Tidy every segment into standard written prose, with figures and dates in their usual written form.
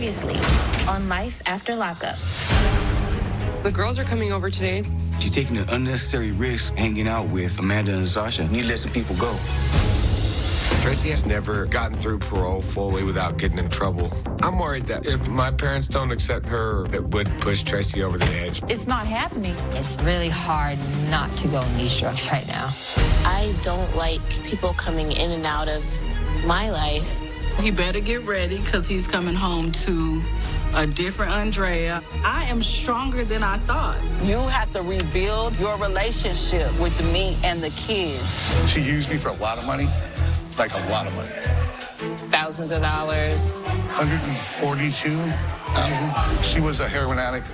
Previously on Life After Lockup. The girls are coming over today. She's taking an unnecessary risk hanging out with Amanda and Sasha. You let some people go. Tracy has never gotten through parole fully without getting in trouble. I'm worried that if my parents don't accept her, it would push Tracy over the edge. It's not happening. It's really hard not to go on these drugs right now. I don't like people coming in and out of my life. He better get ready because he's coming home to a different Andrea. I am stronger than I thought. You have to rebuild your relationship with me and the kids. She used me for a lot of money, like a lot of money. Thousands of dollars. $142,000. She was a heroin addict.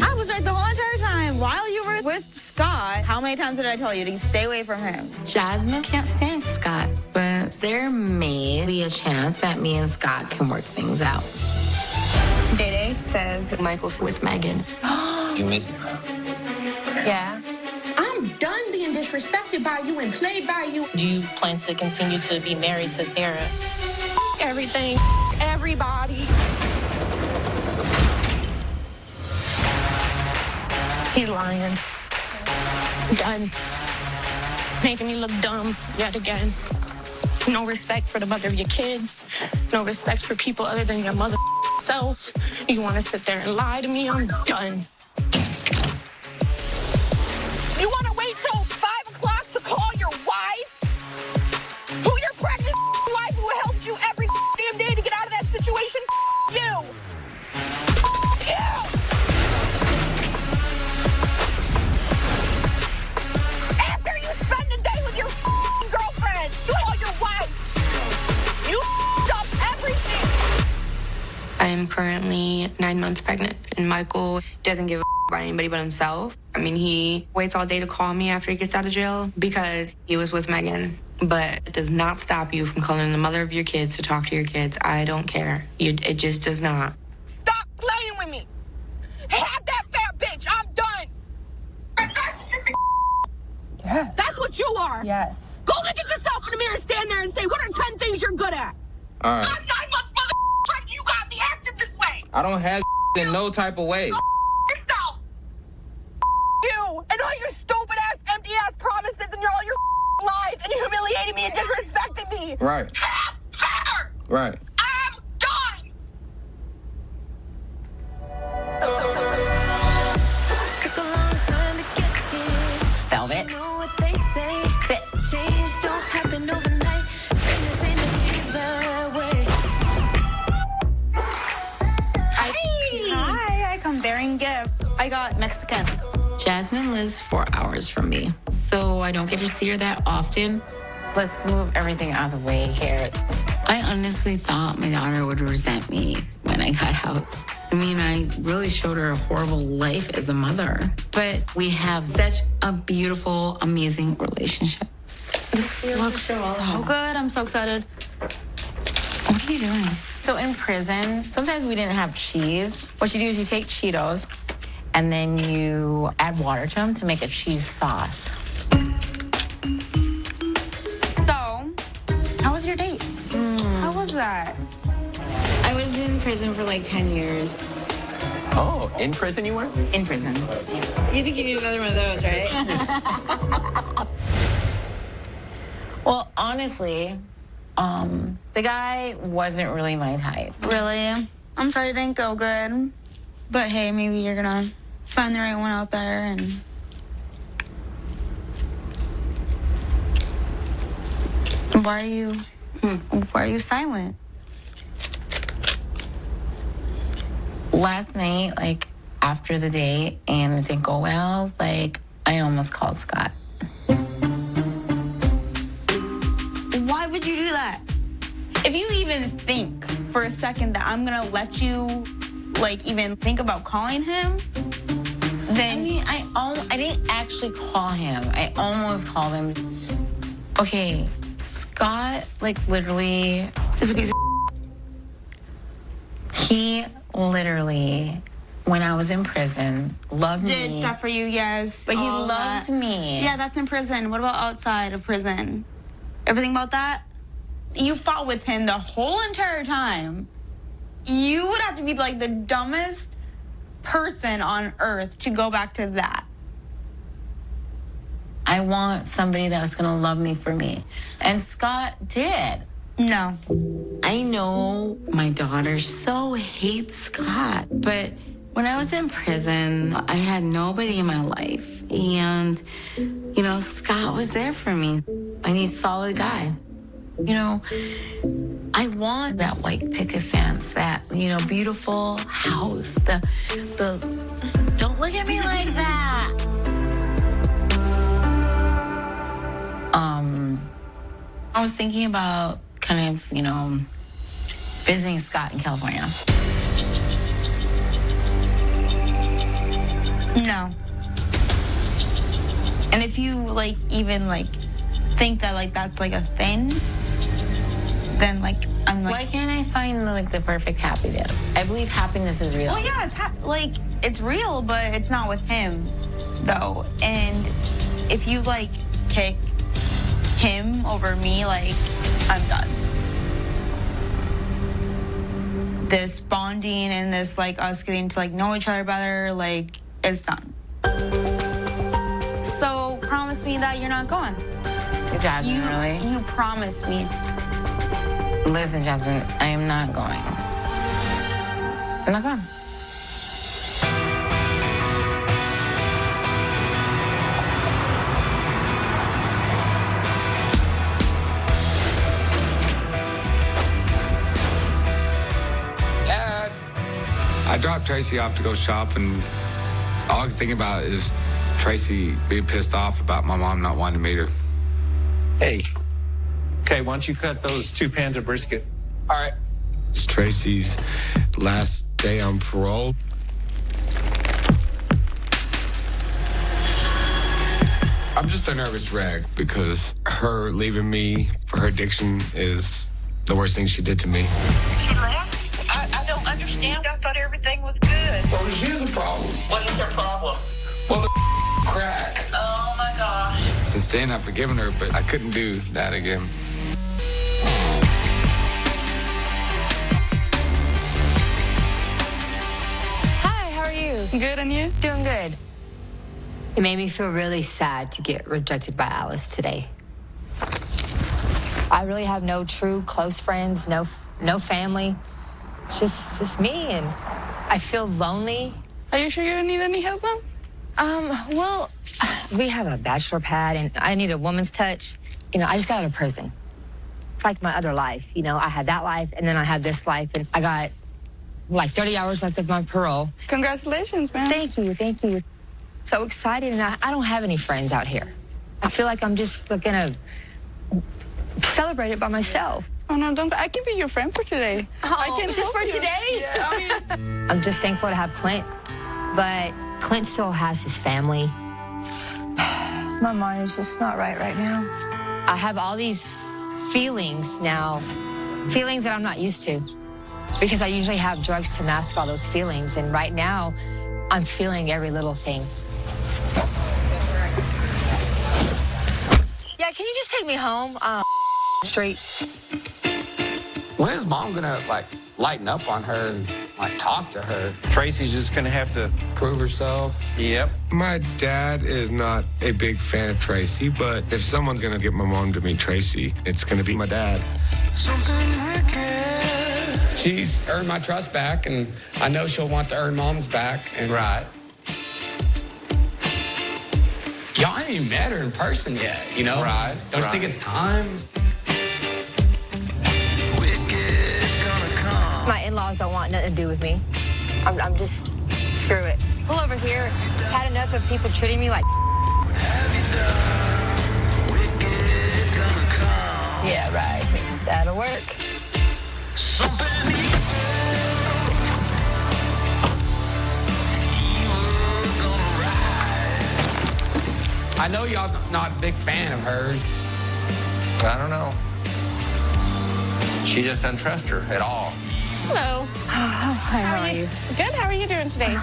I was right the whole entire time. While you were with Scott, how many times did I tell you to stay away from him? Jasmine can't stand Scott, but there may be a chance that me and Scott can work things out. Day says Michael's with Megan. You miss me? Yeah. I'm done being disrespected by you and played by you. Do you plan to continue to be married to Sarah? Everything, everybody. He's lying. Done. Making me look dumb yet again. No respect for the mother of your kids. No respect for people other than your mother self. You want to sit there and lie to me? I'm done. You want to wait till 5 o'clock to call your wife? Who your pregnant wife who helped you every damn day to get out of that situation? You. You. After you spend the day with your girlfriend, you call your wife. You up everything. I am currently 9 months pregnant, and Michael doesn't give a about anybody but himself. I mean, he waits all day to call me after he gets out of jail because he was with Megan. But it does not stop you from calling the mother of your kids to talk to your kids. I don't care. It just does not. Stop playing with me. Have that fat bitch. I'm done. Yes. That's what you are. Yes. Go look at yourself in the mirror and stand there and say, what are 10 things you're good at? All right. I'm 9 months pregnant. You got me acting this way. I don't have in no type of way. Yourself. You and all your stupid ass, empty ass promises and all your lies and humiliating me and disrespecting me. Right. Have better. Right. I'm done. Took a long time to get here. Velvet. You know what they say. Sit. Change don't happen overnight. Greatness ain't achieved that way. Hi, I come bearing gifts. I got Mexican. Jasmine lives 4 hours from me, so I don't get to see her that often. Let's move everything out of the way here. I honestly thought my daughter would resent me when I got out. I mean, I really showed her a horrible life as a mother, but we have such a beautiful, amazing relationship. This looks so good. I'm so excited. What are you doing? So in prison, sometimes we didn't have cheese. What you do is you take Cheetos and then you add water to them to make a cheese sauce. So, how was your date? How was that? I was in prison for like 10 years. Oh, in prison you were? In prison. You think you need another one of those, right? Well, honestly, the guy wasn't really my type. Really? I'm sorry it didn't go good. But hey, maybe you're gonna find the right one out there and... Why are you silent? Last night, like, after the date and it didn't go well, like, I almost called Scott. Why would you do that? If you even think for a second that I'm gonna let you, like, even think about calling him, then... I mean, I didn't actually call him. I almost called him. Okay, Scott, like, literally... is a piece of... He literally, when I was in prison, loved me. Did stuff for you, yes. But he all loved that. me. Yeah, that's in prison. What about outside of prison? Everything about that? You fought with him the whole entire time. you would have to be like the dumbest person on earth to go back to that. I want somebody that's gonna love me for me. And Scott did. No. I know my daughter so hates Scott, but when I was in prison, I had nobody in my life. And, you know, Scott was there for me. I need a solid guy. You know, I want that white picket fence, that, you know, beautiful house, the don't look at me like that. I was thinking about kind of, you know, visiting Scott in California. No. And if you like even like think that like that's like a thing, then like I'm like, why can't I find like the perfect happiness? I believe happiness is real. well, yeah, it's real, but it's not with him though. And if you like pick him over me, like I'm done. This bonding and this like us getting to like know each other better, like it's done. So promise me that you're not going. Jasmine, really? You promised me. Listen, Jasmine, I am not going. I'm not going. Dad! I dropped Tracy off to go shop, and all I can think about is Tracy being pissed off about my mom not wanting to meet her. Hey. Okay, why don't you cut those 2 pans of brisket? All right. It's Tracy's last day on parole. I'm just a nervous wreck because her leaving me for her addiction is the worst thing she did to me. She left? I don't understand. I thought everything was good. Well, she has a problem. What is her problem? Well, the crack. Oh my gosh. Since then, I've forgiven her, but I couldn't do that again. Hi, how are you? Good, and you? Doing good. It made me feel really sad to get rejected by Alice today. I really have no true close friends, no family. It's just me, and I feel lonely. Are you sure you don't need any help, Mom? Well, we have a bachelor pad, and I need a woman's touch. You know, I just got out of prison. It's like my other life. You know, I had that life, and then I had this life, and I got like 30 hours left of my parole. Congratulations, man. Thank you, thank you. So excited, and I don't have any friends out here. I feel like I'm just gonna celebrate it by myself. Oh no, don't! I can be your friend for today. Oh, I can just help for you. today? Yeah, I mean, I'm just thankful to have Clint, but Clint still has his family. My mind is just not right now. I have all these feelings now, feelings that I'm not used to, because I usually have drugs to mask all those feelings, and right now, I'm feeling every little thing. Yeah, can you just take me home? Street. When is Mom gonna like lighten up on her and like talk to her? Tracy's just gonna have to Prove herself? Yep. My dad is not a big fan of Tracy, but if someone's gonna get my mom to meet Tracy, it's gonna be my dad. She's earned my trust back, and I know she'll want to earn Mom's back. And Right. y'all haven't even met her in person yet, you know? Right, Don't you right. think it's time? My in-laws don't want nothing to do with me. I'm just, screw it. Pull over here. Had enough of people treating me like yeah, right. That'll work. I know y'all not a big fan of hers. I don't know. She just doesn't trust her at all. Hello. Hi, how are you? Good. How are you doing today?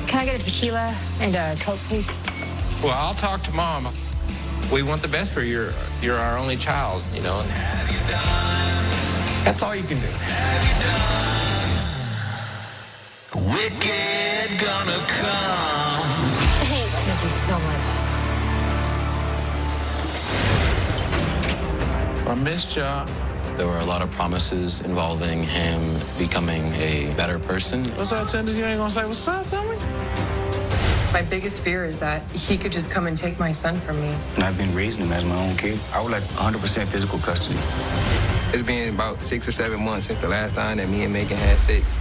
Can I get a tequila and a Coke, please? Well, I'll talk to Mom. We want the best for you. You're our only child, you know. That's all you can do. Wicked gonna come. Thank you so much. I missed y'all. There were a lot of promises involving him becoming a better person. What's up, Tender? You ain't gonna say what's up, tell me? My biggest fear is that he could just come and take my son from me. And I've been raising him as my own kid. I would like 100% physical custody. It's been about 6 or 7 months since the last time that me and Megan had sex.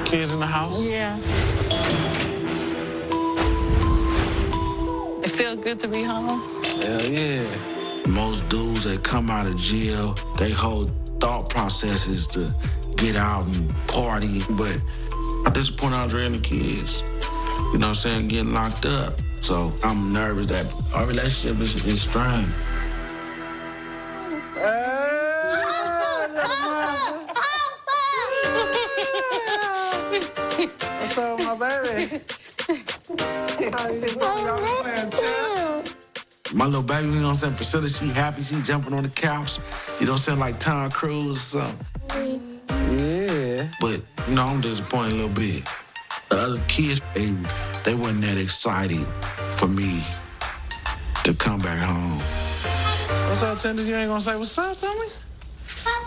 Kids in the house? Yeah. It feels good to be home. Hell yeah. Most dudes that come out of jail, their whole thought process is to get out and party. But I disappoint Andre and the kids. You know what I'm saying? Getting locked up. So I'm nervous that our relationship is strained. What's up, my baby? How you doing? My little baby, you know what I'm saying? Priscilla, she happy, she jumping on the couch. You know what I'm saying? Like Tom Cruise or something. Yeah. But, you know, I'm disappointed a little bit. The other kids, they weren't that excited for me to come back home. What's up, Tender? You ain't gonna say what's up, tell me?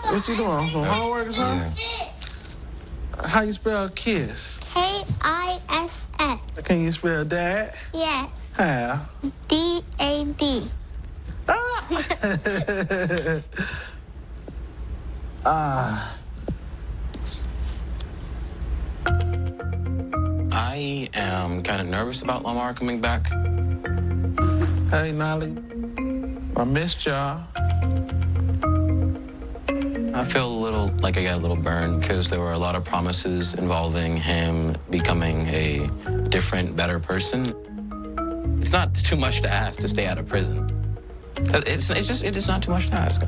What you doing? Some homework or something? Yeah. How you spell kiss? K-I-S-S. Can you spell dad? Yes. How? D-A-D. I am kind of nervous about Lamar coming back. Hey, Nolly. I missed y'all. I feel a little like I got a little burned because there were a lot of promises involving him becoming a different, better person. It's not too much to ask to stay out of prison. It's not too much to ask.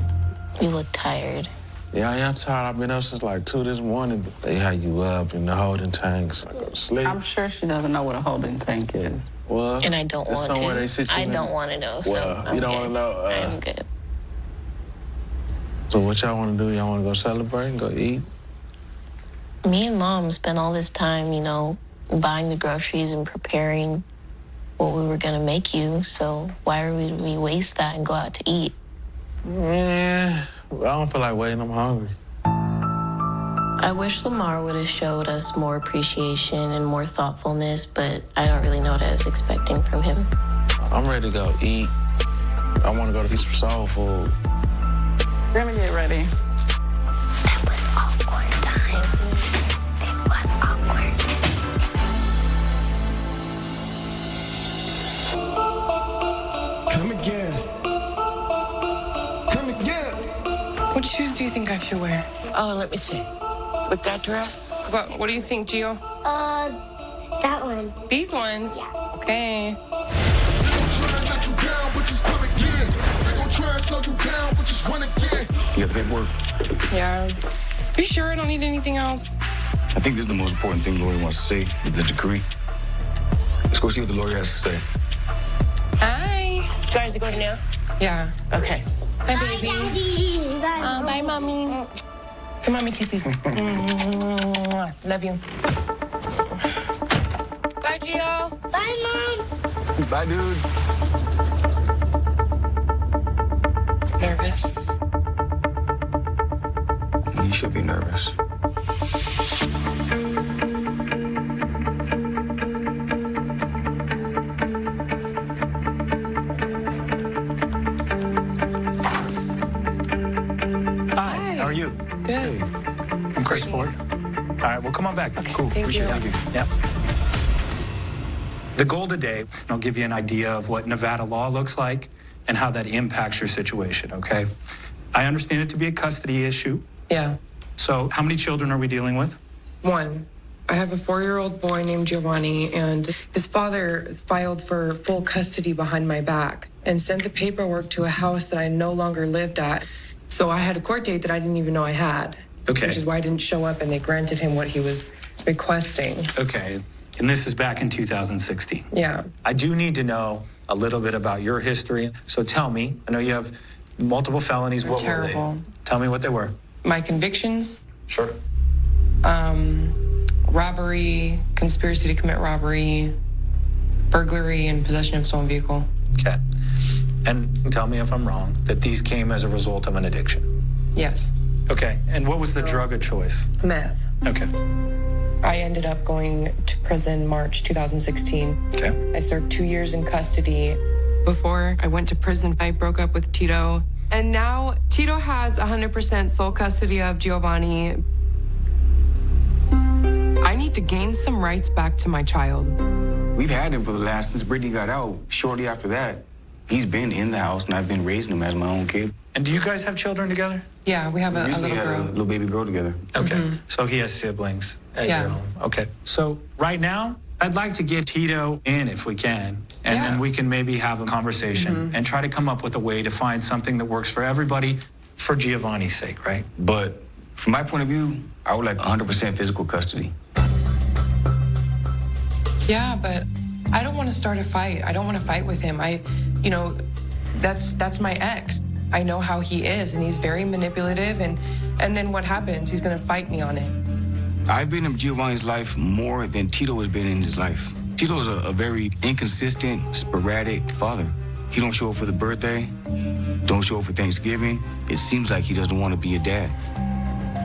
You look tired. Yeah, I am tired. I've been up since like 2 this morning. They had you up in the holding tanks. I go to sleep. I'm sure she doesn't know what a holding tank is. Well, And I don't it's want somewhere to. They sit you I in. don't want to know, so Well, I'm you don't good. want to know. I'm good. So what y'all want to do? Y'all want to go celebrate and go eat? Me and Mom spent all this time, you know, buying the groceries and preparing what we were going to make you. So why would we waste that and go out to eat? Yeah, I don't feel like waiting. I'm hungry. I wish Lamar would have showed us more appreciation and more thoughtfulness, but I don't really know what I was expecting from him. I'm ready to go eat. I want to go to eat some soul food. We're gonna get ready. That was awkward times. It was awkward. Come again. Come again. What shoes do you think I should wear? Oh, let me see. With that dress? What do you think, Gio? That one. These ones? Yeah. Okay. You got the paperwork? Yeah. You sure I don't need anything else? I think this is the most important thing the lawyer wants to say, the decree. Let's go see what the lawyer has to say. Hi. You guys are going now? Yeah. Okay. Hi, baby. Daddy. Bye. Bye, Mommy. Give Mommy kisses. Love you. Bye, Gio. Bye, Mom. Bye, dude. Nervous. You should be nervous. Hi, how are you? Good. I'm Chris Ford. All right, well, come on back. Okay, Cool, thank appreciate you. it. Yep. The goal today, I'll give you an idea of what Nevada law looks like and how that impacts your situation, okay? I understand it to be a custody issue. Yeah. So how many children are we dealing with? One. I have a 4-year-old boy named Giovanni, and his father filed for full custody behind my back and sent the paperwork to a house that I no longer lived at. So I had a court date that I didn't even know I had. Okay. Which is why I didn't show up, and they granted him what he was requesting. Okay, and this is back in 2016. Yeah. I do need to know a little bit about your history. So tell me, I know you have multiple felonies. What Terrible. were they? Tell me what they were. My convictions, Sure. robbery, conspiracy to commit robbery, burglary, and possession of stolen vehicle. Okay. And tell me if I'm wrong, that these came as a result of an addiction. Yes. Okay. And what was the drug of choice? Meth. Okay. I ended up going to prison March 2016. Okay. I served 2 years in custody. Before I went to prison, I broke up with Tito. And now Tito has 100% sole custody of Giovanni. I need to gain some rights back to my child. We've had him for the last, since Brittany got out. Shortly after that, he's been in the house, and I've been raising him as my own kid. And do you guys have children together? Yeah, we have a recently little had girl. a little baby girl together. Okay. So he has siblings at Yeah. your home. Okay. So right now, I'd like to get Tito in if we can, and then we can maybe have a conversation and try to come up with a way to find something that works for everybody for Giovanni's sake, right? But from my point of view, I would like 100% physical custody. Yeah, but I don't want to start a fight. I don't want to fight with him. That's my ex. I know how he is, and he's very manipulative, and then what happens? He's going to fight me on it. I've been in Giovanni's life more than Tito has been in his life. Tito's a very inconsistent, sporadic father. He don't show up for the birthday, don't show up for Thanksgiving. It seems like he doesn't want to be a dad.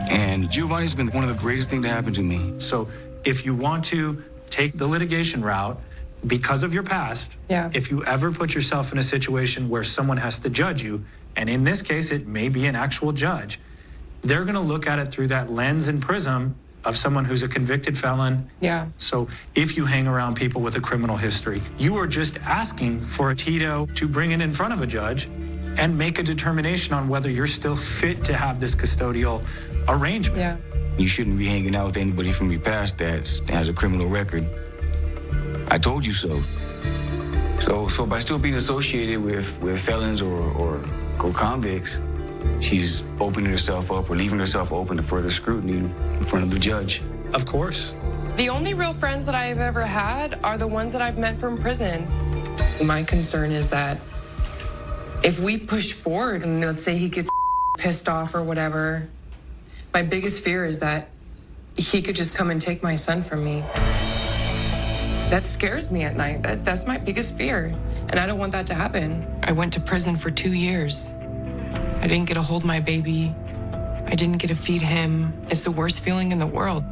And Giovanni's been one of the greatest things to happen to me. So if you want to take the litigation route because of your past, if you ever put yourself in a situation where someone has to judge you, and in this case, it may be an actual judge, they're going to look at it through that lens and prism of someone who's a convicted felon. Yeah. So if you hang around people with a criminal history, you are just asking for Tito to bring it in front of a judge and make a determination on whether you're still fit to have this custodial arrangement. Yeah. You shouldn't be hanging out with anybody from your past that has a criminal record. I told you so. So by still being associated with felons or convicts, she's opening herself up or leaving herself open to further scrutiny in front of the judge. Of course. The only real friends that I've ever had are the ones that I've met from prison. My concern is that if we push forward and let's say he gets pissed off or whatever, my biggest fear is that he could just come and take my son from me. That scares me at night. That's my biggest fear. And I don't want that to happen. I went to prison for 2 years. I didn't get to hold my baby. I didn't get to feed him. It's the worst feeling in the world.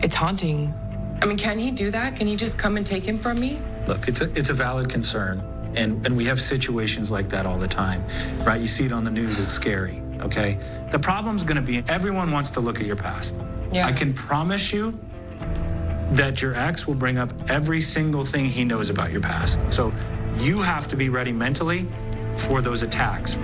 It's haunting. I mean, can he do that? Can he just come and take him from me? Look, it's a valid concern. And we have situations like that all the time, right? You see it on the news, it's scary, okay? The problem's gonna be everyone wants to look at your past. Yeah. I can promise you that your ex will bring up every single thing he knows about your past. So you have to be ready mentally for those attacks.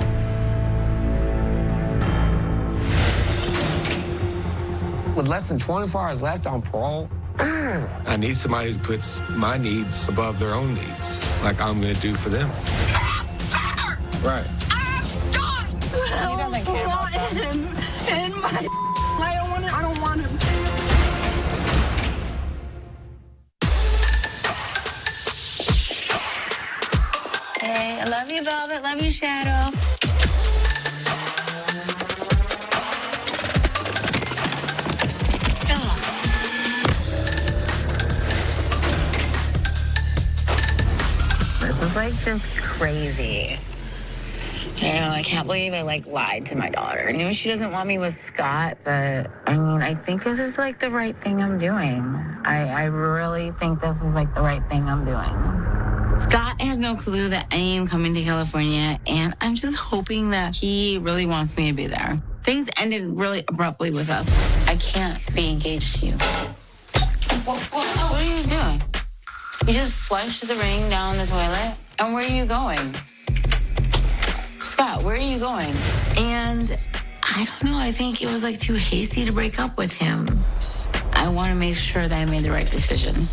With less than 24 hours left on parole, I need somebody who puts my needs above their own needs, like I'm going to do for them. Right. He doesn't care about him. And my I don't want him. Hey, I love you, Velvet. Love you, Shadow. This is like just crazy. I can't believe I lied to my daughter. I knew she doesn't want me with Scott, but I mean, I think this is the right thing I'm doing. I really think this is the right thing I'm doing. Scott has no clue that I am coming to California, and I'm just hoping that he really wants me to be there. Things ended really abruptly with us. I can't be engaged to you. What are you doing? You just flushed the ring down the toilet? And where are you going? Scott, where are you going? And I don't know, I think it was too hasty to break up with him. I want to make sure that I made the right decision.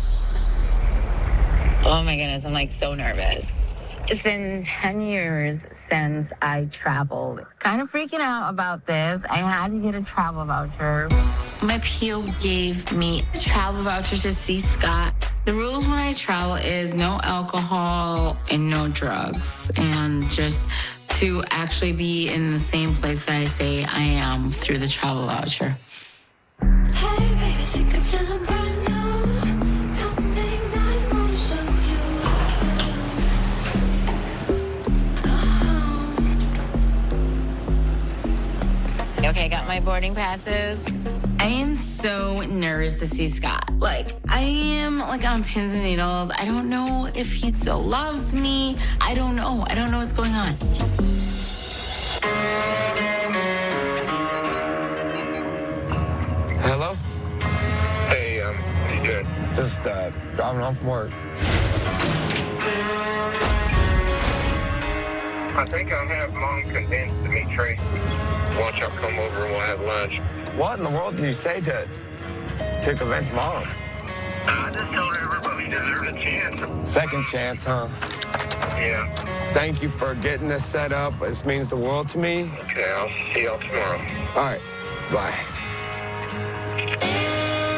Oh my goodness, I'm so nervous. It's been 10 years since I traveled. Kind of freaking out about this. I had to get a travel voucher. My PO gave me a travel voucher to see Scott. The rules when I travel is no alcohol and no drugs, and just to actually be in the same place that I say I am through the travel voucher. Hey, baby, think I'm feeling brand new. Got some things I wanna show you. Okay, I got my boarding passes. I am so nervous to see Scott. Like, I am like on pins and needles. I don't know if he still loves me. I don't know. I don't know what's going on. Hello? Hey, you good? Just driving home from work. I think I have Mom convinced to meet Tracy. Why don't y'all come over and we'll have lunch? What in the world did you say to convince Mom? I just told everybody deserved a chance. Second chance, huh? Yeah. Thank you for getting this set up. This means the world to me. Okay, I'll see y'all tomorrow. All right, bye.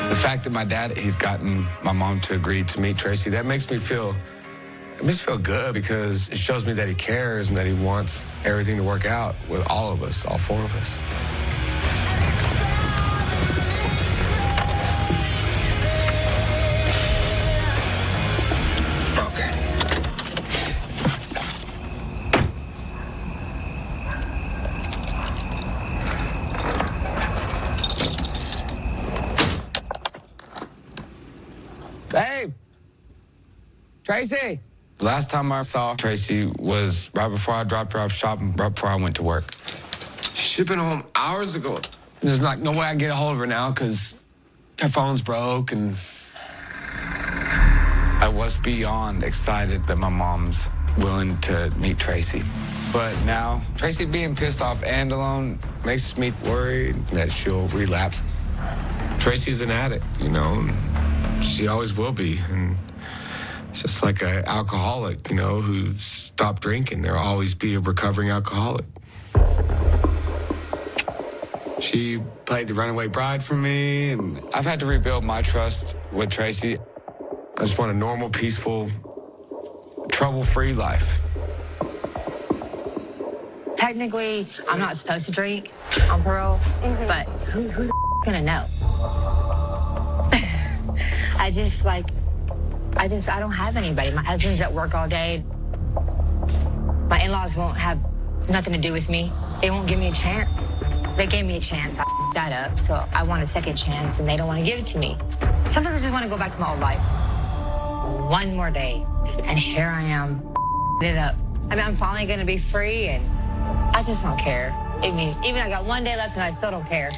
The fact that my dad, he's gotten my mom to agree to meet Tracy, that makes me feel good because it shows me that he cares and that he wants everything to work out with all of us, all four of us. Babe! Tracy! The last time I saw Tracy was right before I dropped her off shopping, right before I went to work. She'd been home hours ago. There's like no way I can get a hold of her now because her phone's broke and... I was beyond excited that my mom's willing to meet Tracy. But now, Tracy being pissed off and alone makes me worried that she'll relapse. Tracy's an addict, you know, and she always will be. And it's just like an alcoholic, you know, who stopped drinking. There'll always be a recovering alcoholic. She played the runaway bride for me, and I've had to rebuild my trust with Tracy. I just want a normal, peaceful, trouble-free life. Technically, I'm not supposed to drink on parole, but who gonna know? I don't have anybody. My husband's at work all day. My in-laws won't have nothing to do with me. They won't give me a chance. They gave me a chance. I that up, so I want a second chance, and they don't want to give it to me. Sometimes I just want to go back to my old life. One more day, and here I am, it up. I mean, I'm finally gonna be free, and I just don't care. I mean, even I got one day left, and I still don't care.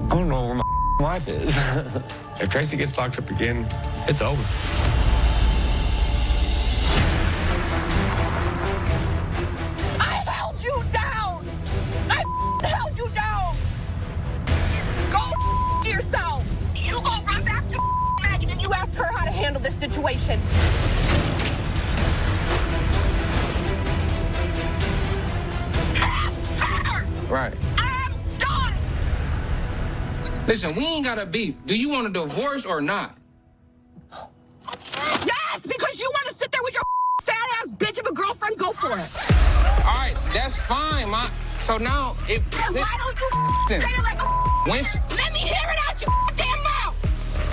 I don't know where my life is. If Tracy gets locked up again, it's over. I held you down! I held you down! Go yourself! You go run back to Megan and you ask her how to handle this situation. Right. I'm done! Listen, we ain't got a beef. Do you want a divorce or not? Yes, because you want to sit there with your fat-ass bitch of a girlfriend, go for it. All right, that's fine, ma. So now, Why don't you say it like a when Let me hear it out your damn mouth!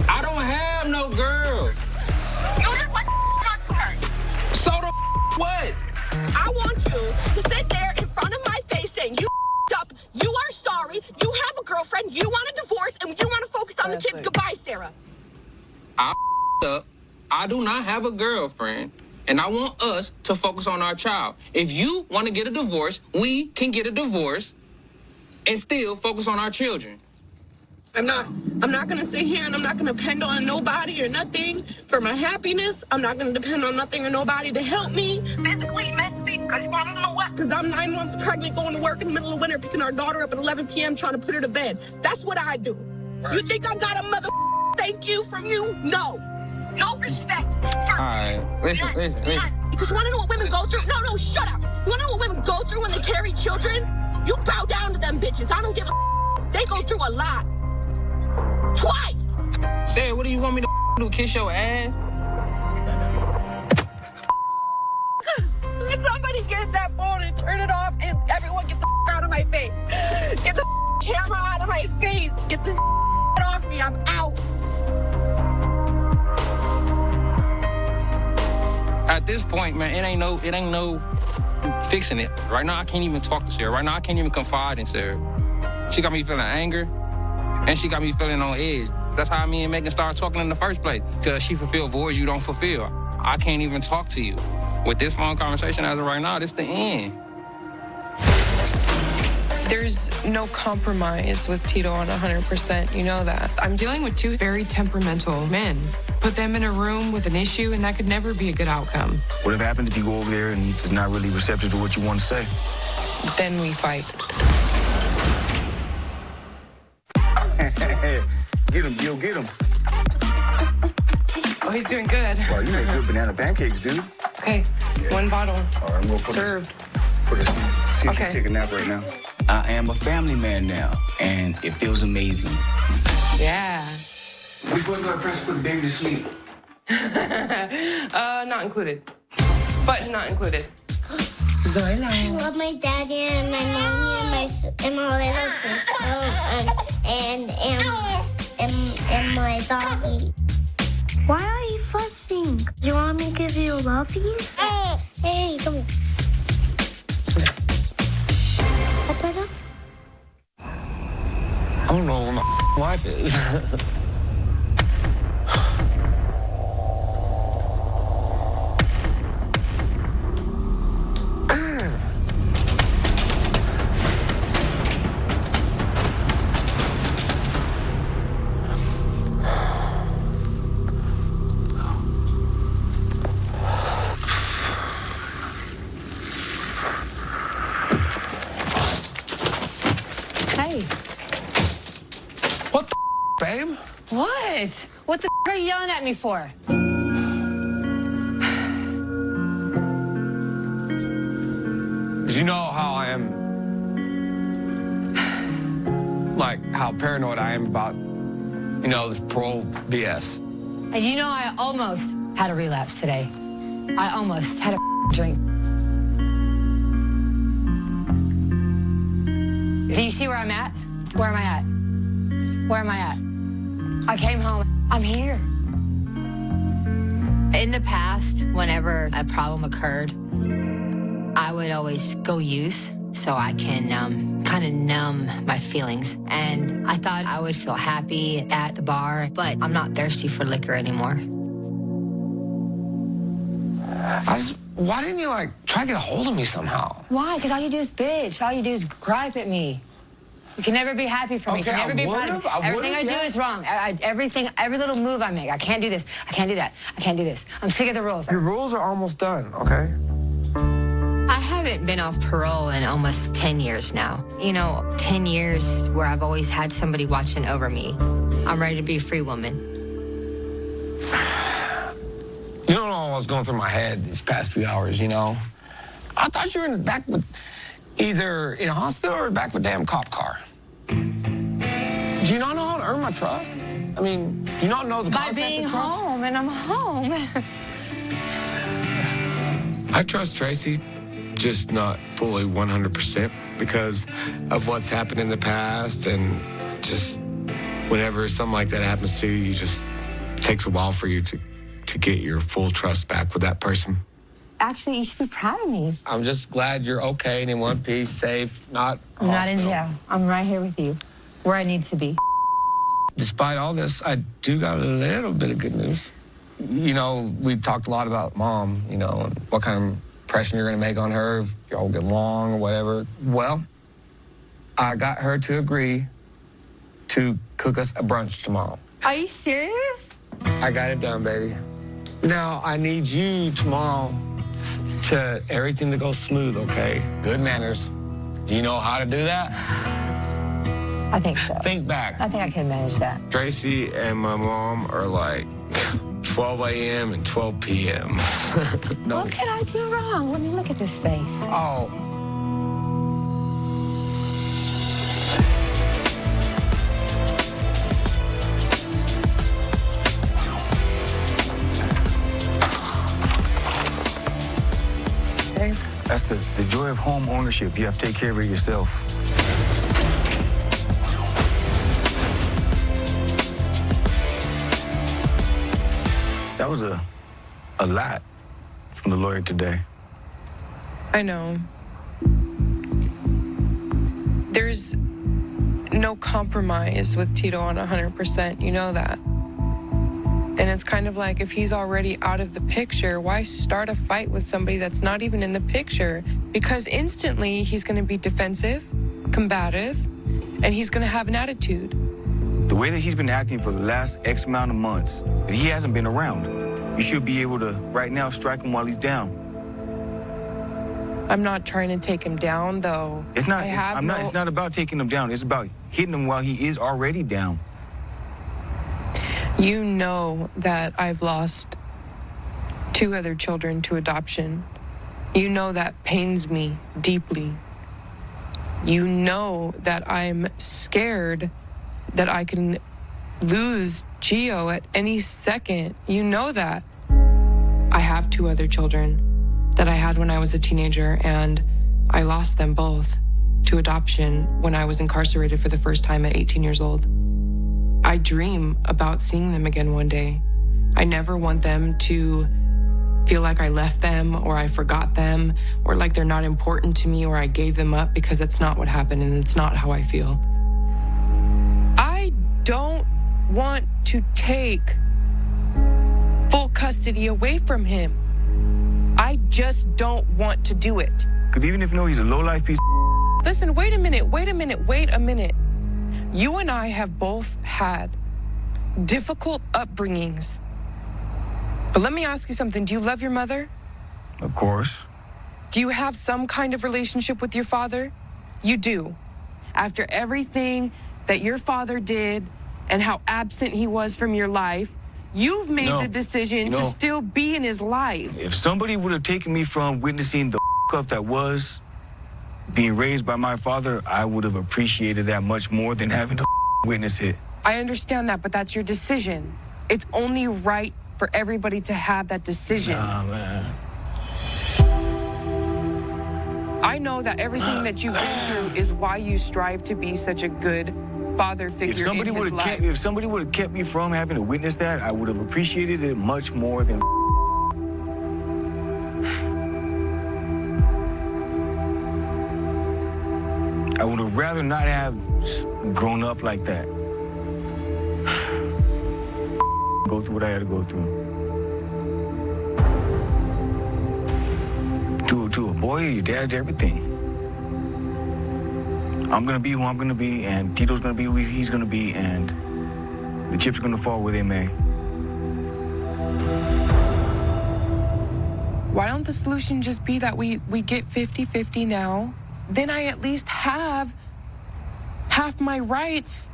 I don't have no girl. No, that's what not for her. So the what? I want you to sit there in front of my face saying you up, you are sorry, you have a girlfriend, you want a divorce, and you want to focus on the kids. Goodbye, Sarah. I up. I do not have a girlfriend, and I want us to focus on our child. If you want to get a divorce, we can get a divorce and still focus on our children. I'm not gonna sit here and I'm not gonna depend on nobody or nothing for my happiness. I'm not gonna depend on nothing or nobody to help me physically, mentally, because you wanna know what? Because I'm 9 months pregnant, going to work in the middle of winter, picking our daughter up at 11 p.m. trying to put her to bed. That's what I do. You think I got a mother thank you from you? No. No respect. All right, listen. Because you wanna know what women go through? No, shut up. You wanna know what women go through when they carry children? You bow down to them bitches. I don't give a They go through a lot. 12 twice. Say, what do you want me to do? Kiss your ass? Somebody get that phone and turn it off, and everyone get the out of my face. Get the camera out of my face. Get this off me. I'm out. At this point, man, it ain't no fixing it. Right now, I can't even talk to Sarah. Right now, I can't even confide in Sarah. She got me feeling anger, and she got me feeling on edge. That's how me and Megan started talking in the first place, because she fulfilled voids you don't fulfill. I can't even talk to you. With this phone conversation as of right now, this the end. There's no compromise with Tito on 100%. You know that. I'm dealing with two very temperamental men. Put them in a room with an issue, and that could never be a good outcome. What happens if you go over there and he's not really receptive to what you want to say? Then we fight. Get him, Gil, get him. Oh, he's doing good. Well, you make good banana pancakes, dude. Okay, one bottle. All right, I'm gonna served. Put it, see if Okay. she take a nap right now. I am a family man now, and it feels amazing. Yeah. Which one do I press to put the baby to sleep? Not included. Button not included. I love my daddy and my mommy and my little sister and my doggy. Why are you fussing? Do you want me to give you lovies? Hey, come here. I don't know what my life is. Hey. What the babe? What? What the are you yelling at me for? You know how I am, like how paranoid I am about, this parole BS. And you know I almost had a relapse today. I almost had a drink. Do you see where I'm at? Where am I at? Where am I at? I came home. I'm here. In the past, whenever a problem occurred, I would always go use so I can kind of numb my feelings. And I thought I would feel happy at the bar, but I'm not thirsty for liquor anymore. Why didn't you, try to get a hold of me somehow? Why? Because all you do is bitch. All you do is gripe at me. You can never be happy for me. Okay, You can never I be proud of would've, me. I Everything I would've, do yeah. is wrong. Every little move I make. I can't do this. I can't do that. I can't do this. I'm sick of the rules. Your rules are almost done, okay? I haven't been off parole in almost 10 years now. 10 years where I've always had somebody watching over me. I'm ready to be a free woman. You don't know what's going through my head these past few hours, I thought you were in the back with either in a hospital or back with a damn cop car. Do you not know how to earn my trust? Do you not know the By concept being of trust? home, and I'm home. I trust Tracy, just not fully 100% because of what's happened in the past, and just whenever something like that happens to you, just takes a while for you to get your full trust back with that person. Actually, you should be proud of me. I'm just glad you're okay and in one piece, safe, not I'm not in hospital. jail. I'm right here with you, where I need to be. Despite all this, I do got a little bit of good news. We talked a lot about Mom, and what kind of impression you're going to make on her, if y'all get along or whatever. Well, I got her to agree to cook us a brunch tomorrow. Are you serious? I got it done, baby. Now, I need you tomorrow to everything to go smooth, okay? Good manners. Do you know how to do that? I think so. Think back. I think I can manage that. Tracy and my mom are like 12 a.m. and 12 p.m. No. What could I do wrong? Let me look at this face. Oh. Okay. That's the joy of home ownership. You have to take care of it yourself. That was a lot from the lawyer today. I know. There's no compromise with Tito on 100%. You know that. And it's kind of like, if he's already out of the picture, why start a fight with somebody that's not even in the picture? Because instantly he's going to be defensive, combative, and he's going to have an attitude. The way that he's been acting for the last X amount of months, he hasn't been around. You should be able to, right now, strike him while he's down. I'm not trying to take him down, though. It's not. It's not about taking him down. It's about hitting him while he is already down. You know that I've lost 2 other children to adoption. You know that pains me deeply. You know that I'm scared that I can lose Gio at any second. You know that. I have 2 other children that I had when I was a teenager, and I lost them both to adoption when I was incarcerated for the first time at 18 years old. I dream about seeing them again one day. I never want them to feel like I left them or I forgot them or like they're not important to me or I gave them up, because that's not what happened and it's not how I feel. I don't want to take full custody away from him. I just don't want to do it. Because even if you know he's a low-life piece of... Listen, wait a minute. You and I have both had difficult upbringings. But let me ask you something. Do you love your mother? Of course. Do you have some kind of relationship with your father? You do. After everything that your father did and how absent he was from your life, you've made the decision to still be in his life. If somebody would have taken me from witnessing the up that was being raised by my father, I would have appreciated that much more than having to witness it. I understand that, but that's your decision. It's only right for everybody to have that decision. Nah, man. I know that everything that you've been through is why you strive to be such a good father figure in his life. If somebody would have kept me from having to witness that, I would have appreciated it much more than... I would have rather not have grown up like that. Go through what I had to go through. To a boy, your dad's everything. I'm gonna be who I'm gonna be, and Tito's gonna be who he's gonna be, and the chips are gonna fall where they may. Why don't the solution just be that we get 50-50 now? Then I at least have half my rights,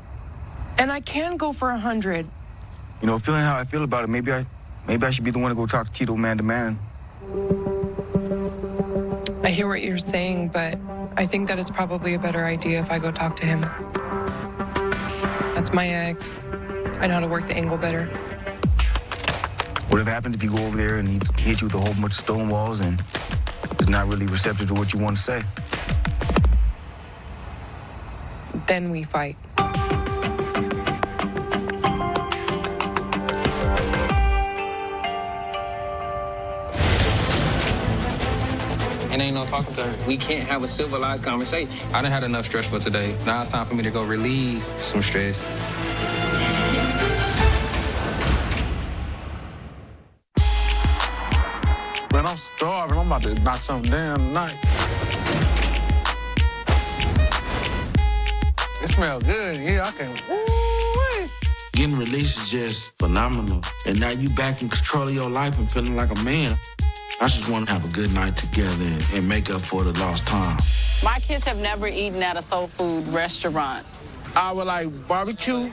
and I can go for 100. You know, feeling how I feel about it, maybe I should be the one to go talk to Tito man to man. I hear what you're saying, but I think that it's probably a better idea if I go talk to him. That's my ex. I know how to work the angle better. What if happens if you go over there and he hits you with a whole bunch of stone walls and is not really receptive to what you want to say? Then we fight. And ain't no talking to her. We can't have a civilized conversation. I done had enough stress for today. Now it's time for me to go relieve some stress. Man, I'm starving. I'm about to knock something down tonight. It smells good. Yeah, I can. Ooh-wee. Getting released is just phenomenal. And now you back in control of your life and feeling like a man. I just want to have a good night together and make up for the lost time. My kids have never eaten at a soul food restaurant. I would like barbecue,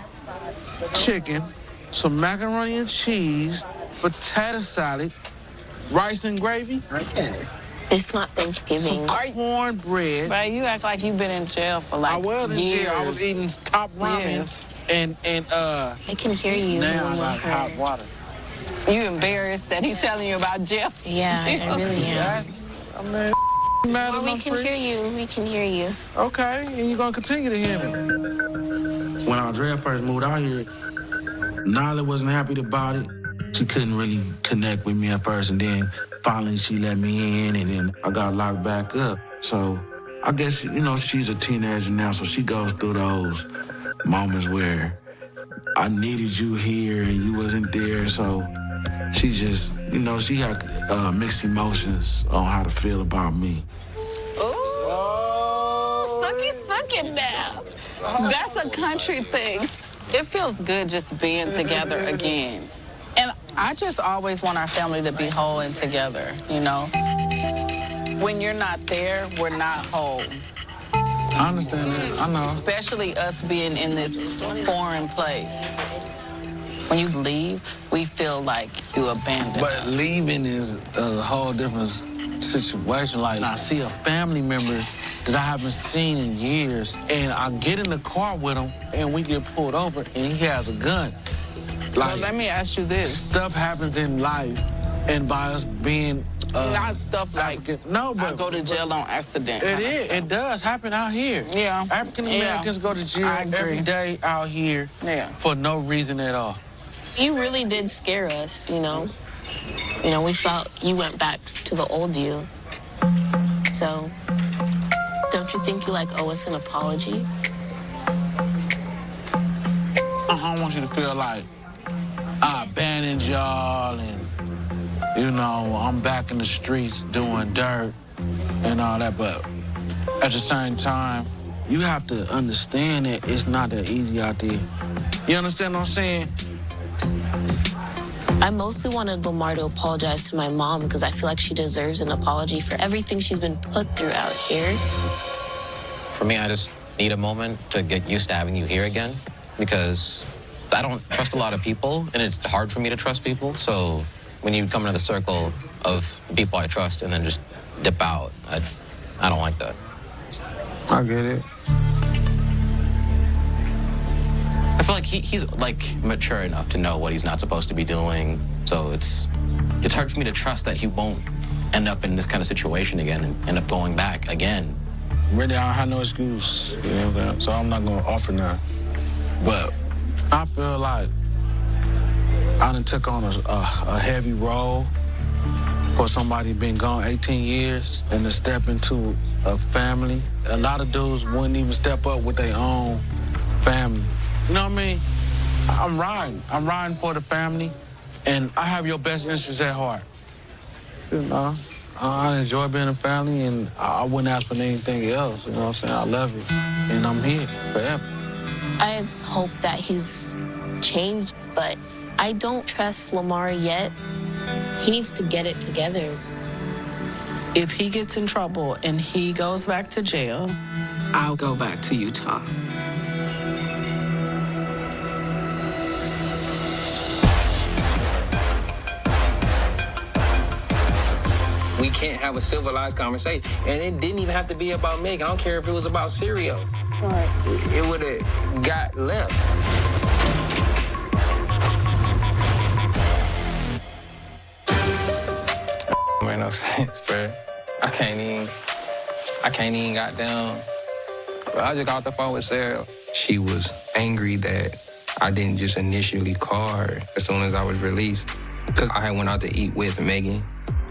chicken, some macaroni and cheese, potato salad, rice and gravy. It's not Thanksgiving. Some cornbread. But you act like you've been in jail for like I was in years. jail. I was eating top ramen and I can hear you. now I got hot water. You embarrassed that he's telling you about jail? Yeah, I really am. I mean, mad Well, at we my can friend? hear you. We can hear you. Okay, and you're gonna continue to hear me. When Andrea first moved out here, Nyla wasn't happy about it. She couldn't really connect with me at first, and then finally she let me in, and then I got locked back up. So I guess, you know, she's a teenager now, so she goes through those moments where I needed you here and you wasn't there. So she just, you know, she had mixed emotions on how to feel about me. Ooh, sucky now. That's a country thing. It feels good just being together again. And I just always want our family to be whole and together, you know? When you're not there, we're not whole. I understand that. I know. Especially us being in this foreign place. When you leave, we feel like you abandoned. But leaving is a whole different situation. Like, I see a family member that I haven't seen in years, and I get in the car with him, and we get pulled over, and he has a gun. Like, let me ask you this. Stuff happens in life, and by us being not stuff like no, but I go to jail on accident. It is. It does happen out here. Yeah. African Americans go to jail every day out here for no reason at all. You really did scare us, you know. You know, we felt you went back to the old you. So, don't you think you owe us an apology? I don't want you to feel like I abandoned y'all and, you know, I'm back in the streets doing dirt and all that, but at the same time, you have to understand that it's not that easy out there. You understand what I'm saying? I mostly wanted Lamar to apologize to my mom because I feel like she deserves an apology for everything she's been put through out here. For me, I just need a moment to get used to having you here again because I don't trust a lot of people, and it's hard for me to trust people. So when you come into the circle of people I trust and then just dip out, I don't like that. I get it. I feel like he's mature enough to know what he's not supposed to be doing. So it's hard for me to trust that he won't end up in this kind of situation again and end up going back again. Really, I don't have no excuse, you know what I'm saying? So I'm not gonna offer none. But I feel like I done took on a heavy role for somebody been gone 18 years and to step into a family. A lot of dudes wouldn't even step up with their own family. You know what I mean? I'm riding for the family, and I have your best interests at heart. You know, I enjoy being a family, and I wouldn't ask for anything else. You know what I'm saying? I love you, and I'm here forever. I hope that he's changed, but I don't trust Lamar yet. He needs to get it together. If he gets in trouble and he goes back to jail, I'll go back to Utah. We can't have a civilized conversation. And it didn't even have to be about Megan. I don't care if it was about cereal. Right. It would have got left. Made no sense, bro. I can't even got down. But I just got off the phone with Sarah. She was angry that I didn't just initially call her as soon as I was released. Because I had went out to eat with Megan.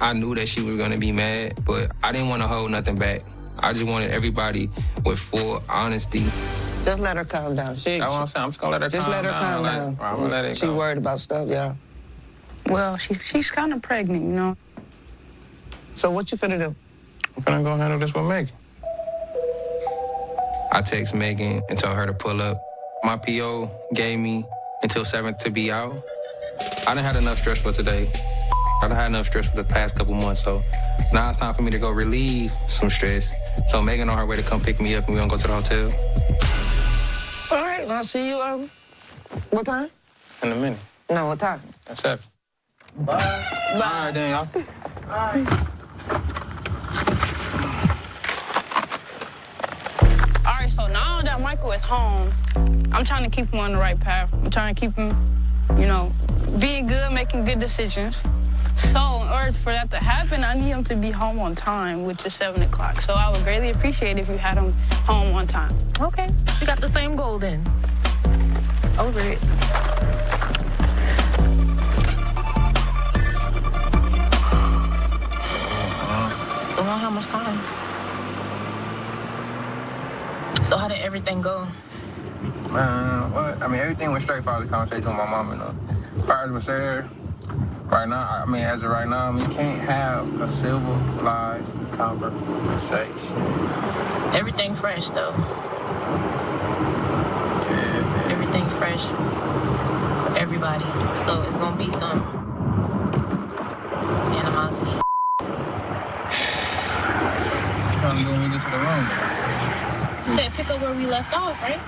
I knew that she was gonna be mad, but I didn't want to hold nothing back. I just wanted everybody with full honesty. Just let her calm down. That's what I'm saying. I'm just gonna let her just calm let her down. calm down. I'm gonna let it She go. worried about stuff, yeah. Well, she's kind of pregnant, you know. So what you finna do? I'm finna go handle this with Megan. I text Megan and told her to pull up. My PO gave me until 7 to be out. I done had enough stress for today. I done had enough stress for the past couple months, so now it's time for me to go relieve some stress. So Megan on her way to come pick me up, and we gonna go to the hotel. All right, I'll see you, what time? In a minute. No, what time? At 7. Bye. All right, then, y'all. All right, so now that Michael is home, I'm trying to keep him on the right path. I'm trying to keep him, you know, being good, making good decisions. So in order for that to happen, I need him to be home on time, which is 7 o'clock. So I would greatly appreciate if you had him home on time. Okay, we got the same goal then. Over it. So now how much time? So how did everything go? Man, what? I mean, everything went straight for the conversation with my mom and Fires was there. Right now, I mean, as of right now, I mean, you can't have a civilized conversation. Everything fresh though. Everything fresh for everybody. So it's gonna be some animosity. What you trying to do when we get to the room? You said pick up where we left off, right?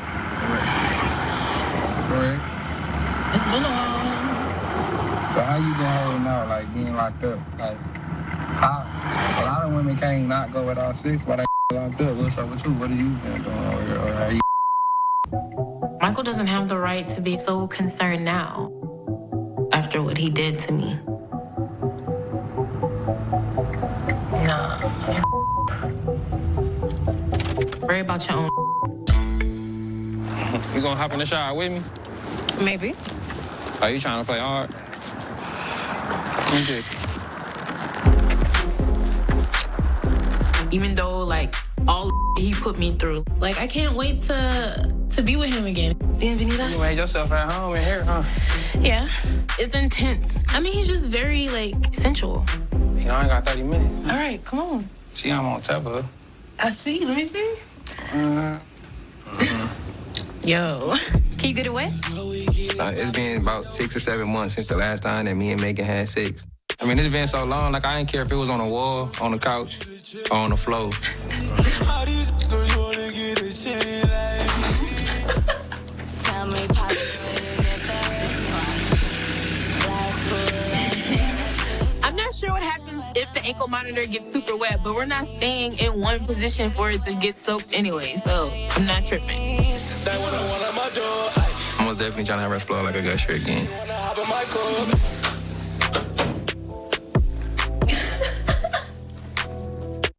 Correct. It's been a while. So how you been holding out, like being locked up? Like, how, a lot of women can't not go without sex, but they locked up. What's up with you? What have you been doing over here? Or how you? Michael doesn't have the right to be so concerned now after what he did to me. Nah. Worry about your own. You gonna hop in the shower with me? Maybe. Are you trying to play hard? Okay. Even though, like, all he put me through. Like, I can't wait to be with him again. Bienvenidas. You made yourself at home in here, huh? Yeah. It's intense. I mean, he's just very, like, sensual. You know, I ain't got 30 minutes. All right, come on. See, I'm on top of her. I see. Let me see. Yo. Can you get it wet? It's been about 6 or 7 months since the last time that me and Megan had sex. I mean, it's been so long, like, I didn't care if it was on the wall, on the couch, or on the floor. I'm not sure what happens if the ankle monitor gets super wet, but we're not staying in one position for it to get soaked anyway, so I'm not tripping. I'm most definitely trying to have her explode like a gusher again.